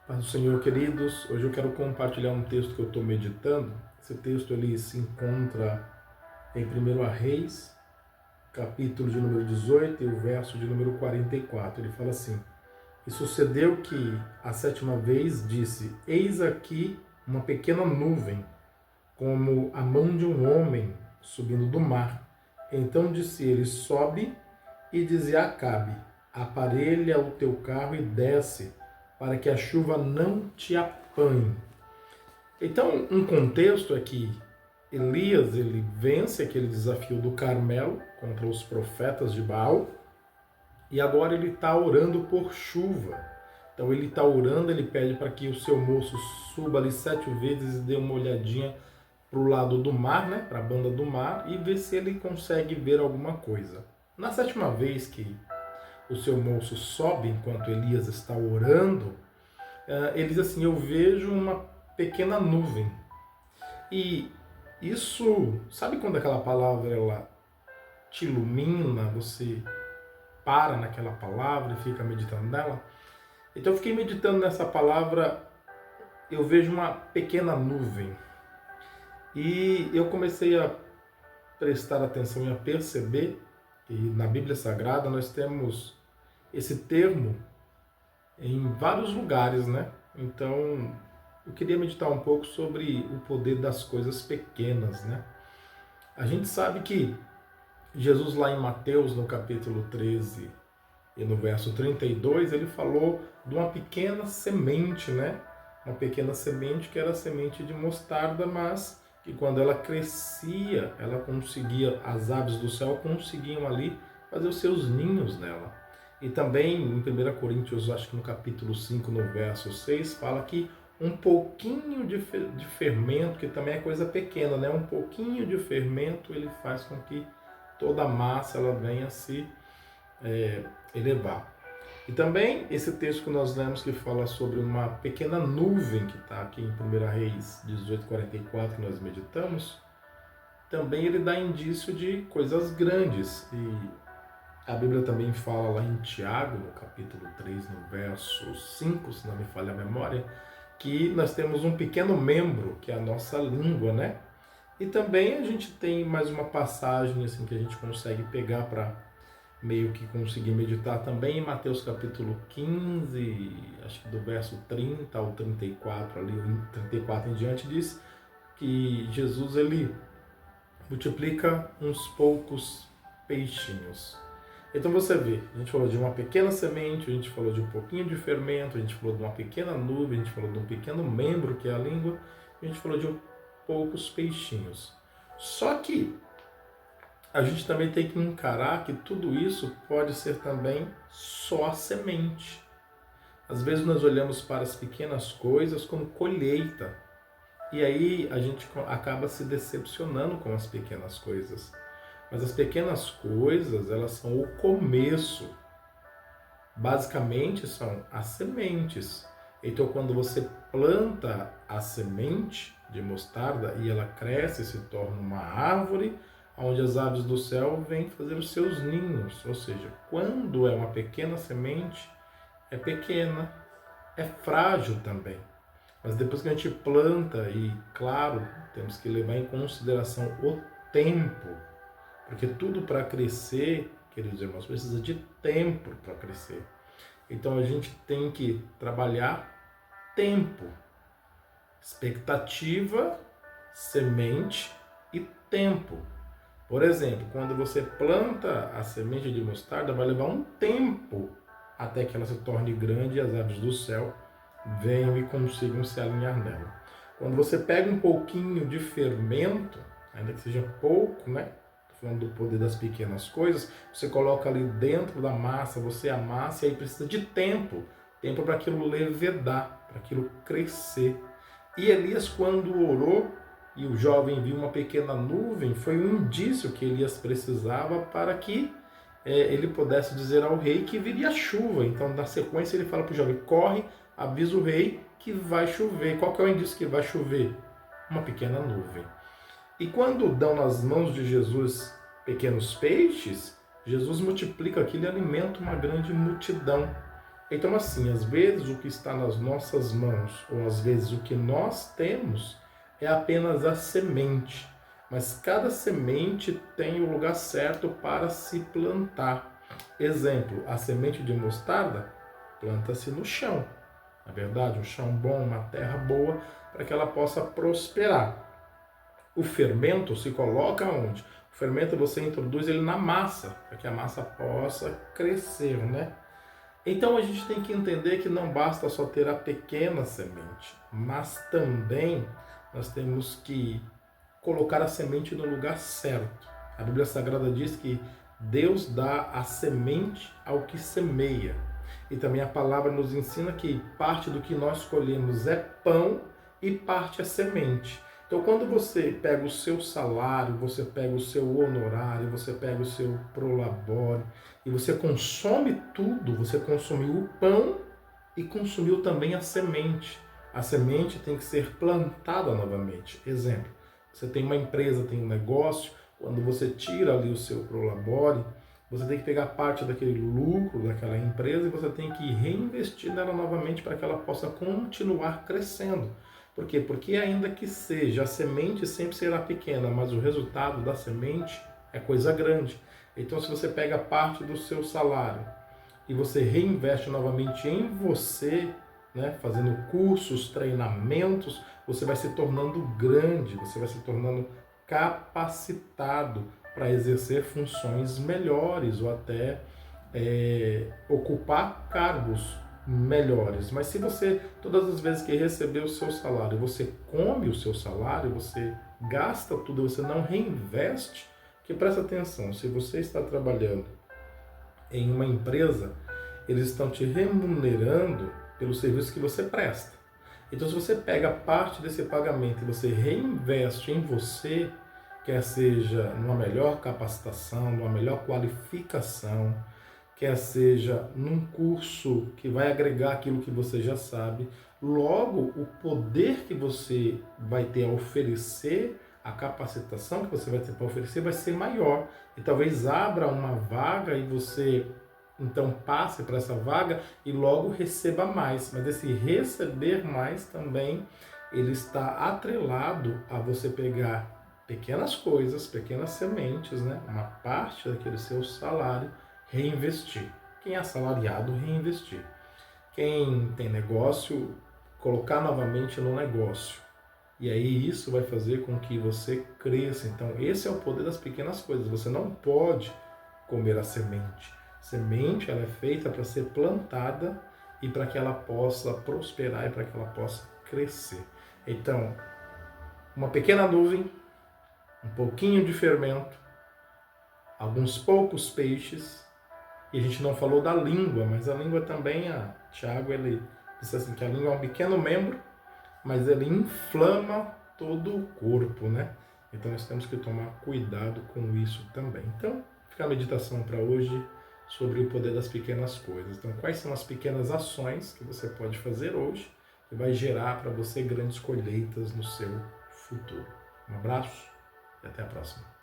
Paz do Senhor, queridos. Hoje eu quero compartilhar um texto que eu estou meditando. Esse texto ele se encontra em 1 Reis, capítulo de número 18 e o verso de número 44. Ele fala assim: E sucedeu que, a sétima vez, disse: Eis aqui uma pequena nuvem, como a mão de um homem subindo do mar. Então disse ele: Sobe, e dizia a Acabe: Aparelha o teu carro e desce, para que a chuva não te apanhe. Então, um contexto é que Elias ele vence aquele desafio do Carmelo contra os profetas de Baal e agora ele está orando por chuva. Então ele está orando, ele pede para que o seu moço suba ali 7 vezes e dê uma olhadinha para o lado do mar, né, para a banda do mar, e ver se ele consegue ver alguma coisa. Na sétima vez que o seu moço sobe enquanto Elias está orando, ele diz assim: Eu vejo uma pequena nuvem. E isso, sabe quando aquela palavra ela te ilumina, você para naquela palavra e fica meditando nela? Então eu fiquei meditando nessa palavra, eu vejo uma pequena nuvem. E eu comecei a prestar atenção e a perceber que na Bíblia Sagrada nós temos esse termo em vários lugares, né? Então, eu queria meditar um pouco sobre o poder das coisas pequenas, né? A gente sabe que Jesus lá em Mateus, no capítulo 13 e no verso 32, ele falou de uma pequena semente, né? Uma pequena semente que era a semente de mostarda, mas que quando ela crescia, ela conseguia, as aves do céu conseguiam ali fazer os seus ninhos nela. E também em 1 Coríntios, acho que no capítulo 5, no verso 6, fala que um pouquinho de fermento, que também é coisa pequena, né? Um pouquinho de fermento ele faz com que toda a massa ela venha se elevar. E também esse texto que nós lemos que fala sobre uma pequena nuvem que está aqui em 1 Reis 18:44 que nós meditamos, também ele dá indício de coisas grandes. E a Bíblia também fala lá em Tiago, no capítulo 3, no verso 5, se não me falha a memória, que nós temos um pequeno membro, que é a nossa língua, né? E também a gente tem mais uma passagem assim que a gente consegue pegar para meio que conseguir meditar também em Mateus capítulo 15, acho que do verso 30 ao 34, ali, 34 em diante, diz que Jesus ele multiplica uns poucos peixinhos. Então você vê, a gente falou de uma pequena semente, a gente falou de um pouquinho de fermento, a gente falou de uma pequena nuvem, a gente falou de um pequeno membro que é a língua, a gente falou de poucos peixinhos. Só que a gente também tem que encarar que tudo isso pode ser também só a semente. Às vezes nós olhamos para as pequenas coisas como colheita, e aí a gente acaba se decepcionando com as pequenas coisas. Mas as pequenas coisas, elas são o começo. Basicamente são as sementes. Então quando você planta a semente de mostarda e ela cresce e se torna uma árvore, onde as aves do céu vêm fazer os seus ninhos. Ou seja, quando é uma pequena semente, é pequena, é frágil também. Mas depois que a gente planta, e claro, temos que levar em consideração o tempo, porque tudo para crescer, queridos irmãos, precisa de tempo para crescer. Então a gente tem que trabalhar tempo, expectativa, semente e tempo. Por exemplo, quando você planta a semente de mostarda, vai levar um tempo até que ela se torne grande e as aves do céu venham e consigam se alinhar nela. Quando você pega um pouquinho de fermento, ainda que seja pouco, né? Falando do poder das pequenas coisas, você coloca ali dentro da massa, você amassa e aí precisa de tempo para aquilo levedar, para aquilo crescer. E Elias, quando orou e o jovem viu uma pequena nuvem, foi um indício que Elias precisava para que ele pudesse dizer ao rei que viria chuva. Então, na sequência, ele fala para o jovem: corre, avisa o rei que vai chover. Qual que é o indício que vai chover? Uma pequena nuvem. E quando dão nas mãos de Jesus pequenos peixes, Jesus multiplica aquilo e alimenta uma grande multidão. Então, assim, às vezes o que está nas nossas mãos, ou às vezes o que nós temos, é apenas a semente. Mas cada semente tem o lugar certo para se plantar. Exemplo, a semente de mostarda planta-se no chão. Na verdade, um chão bom, uma terra boa, para que ela possa prosperar. O fermento se coloca onde? O fermento você introduz ele na massa, para que a massa possa crescer, né? Então a gente tem que entender que não basta só ter a pequena semente, mas também nós temos que colocar a semente no lugar certo. A Bíblia Sagrada diz que Deus dá a semente ao que semeia. E também a palavra nos ensina que parte do que nós colhemos é pão e parte é semente. Então, quando você pega o seu salário, você pega o seu honorário, você pega o seu prolabore e você consome tudo, você consumiu o pão e consumiu também a semente. A semente tem que ser plantada novamente. Exemplo, você tem uma empresa, tem um negócio, quando você tira ali o seu prolabore, você tem que pegar parte daquele lucro daquela empresa e você tem que reinvestir nela novamente para que ela possa continuar crescendo. Por quê? Porque ainda que seja, a semente sempre será pequena, mas o resultado da semente é coisa grande. Então, se você pega parte do seu salário e você reinveste novamente em você, né, fazendo cursos, treinamentos, você vai se tornando grande, você vai se tornando capacitado para exercer funções melhores ou até ocupar cargos melhores. Mas se você, todas as vezes que receber o seu salário, você come o seu salário, você gasta tudo, você não reinveste, que presta atenção, se você está trabalhando em uma empresa, eles estão te remunerando pelo serviço que você presta. Então, se você pega parte desse pagamento e você reinveste em você, quer seja numa melhor capacitação, numa melhor qualificação, quer seja num curso que vai agregar aquilo que você já sabe, logo o poder que você vai ter a oferecer, a capacitação que você vai ter para oferecer vai ser maior. E talvez abra uma vaga e você então passe para essa vaga e logo receba mais. Mas esse receber mais também, ele está atrelado a você pegar pequenas coisas, pequenas sementes, né? Uma parte daquele seu salário, reinvestir. Quem é assalariado, reinvestir. Quem tem negócio, colocar novamente no negócio. E aí isso vai fazer com que você cresça. Então esse é o poder das pequenas coisas. Você não pode comer a semente. Semente, ela é feita para ser plantada e para que ela possa prosperar e para que ela possa crescer. Então, uma pequena nuvem, um pouquinho de fermento, alguns poucos peixes, e a gente não falou da língua, mas a língua também, Tiago, ele disse assim, que a língua é um pequeno membro, mas ele inflama todo o corpo, né? Então nós temos que tomar cuidado com isso também. Então, fica a meditação para hoje sobre o poder das pequenas coisas. Então, quais são as pequenas ações que você pode fazer hoje que vai gerar para você grandes colheitas no seu futuro. Um abraço e até a próxima.